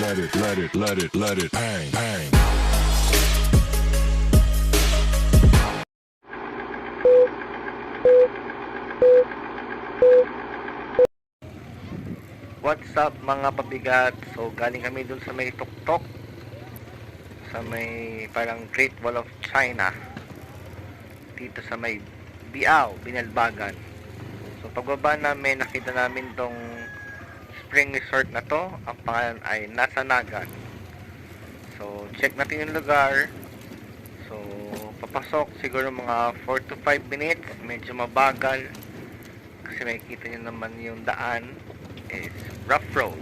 let it bang, bang. What's up mga pabigat? So galing kami dun sa may tuktok, sa may parang Great Wall of China, dito sa may Biao, Binalbagan. So pagbaba namin, nakita namin tong spring resort na to. Ang pangalan ay Nasanagan. So check natin yung lugar. So papasok siguro mga 4 to 5 minutes. Medyo mabagal kasi makikita nyo naman yung daan is rough road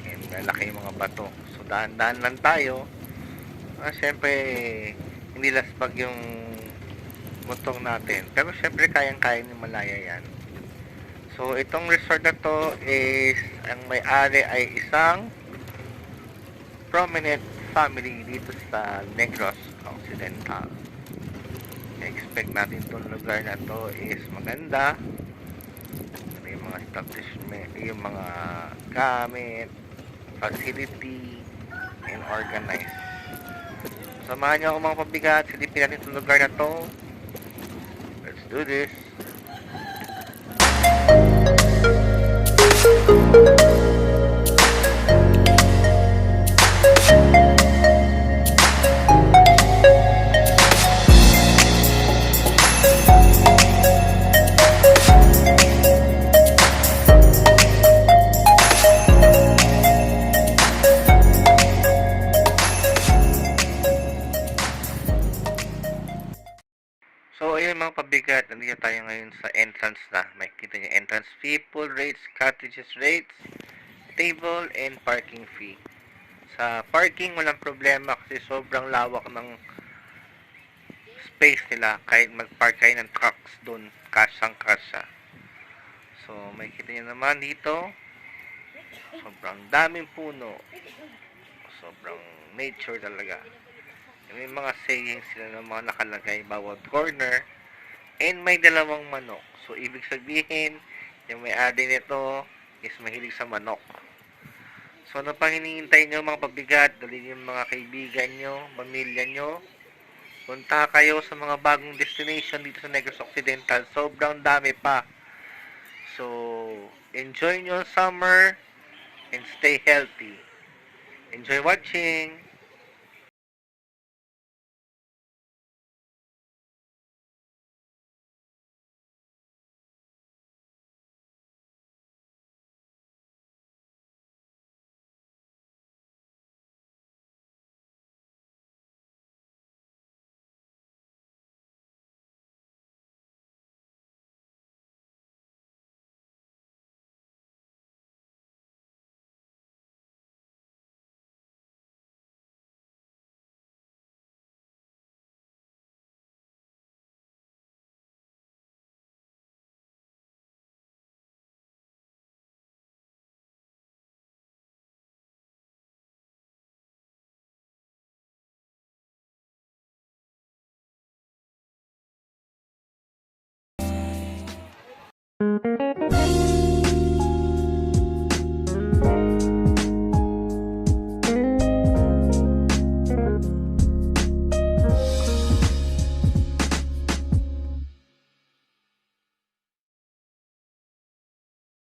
and malaki yung mga bato. So daan-daan lang tayo. Siyempre hindi lasbag yung motor natin, pero siyempre kayang-kaya ni Malaya yan. So itong resort na to is, ang may-ari ay isang prominent family dito sa Negros Occidental. Expect natin itong lugar na to is maganda. Yung mga establishment, yung mga gamit, facility, and organized. Samahan niyo ako mga pabigat, silipin natin itong lugar na to. Let's do this. So, ayun mga pabigat, nandito tayo ngayon sa entrance na. Makikita niyo entrance fee, pool rates, cottages rates, table, and parking fee. Sa parking, walang problema kasi sobrang lawak ng space nila. Kahit mag-park kayo ng trucks doon, kasyang-kasya. So, makikita niyo naman dito, sobrang daming puno. Sobrang nature talaga. May mga sayings sila ng mga nakalagay bawat corner, and may dalawang manok. So ibig sabihin, yung may-ari nito is mahilig sa manok. So ano pang hinihintay nyo mga pabigat? Dalhin yung mga kaibigan nyo, pamilya nyo. Punta kayo sa mga bagong destination dito sa Negros Occidental. Sobrang dami pa. So enjoy nyo summer and stay healthy. Enjoy watching!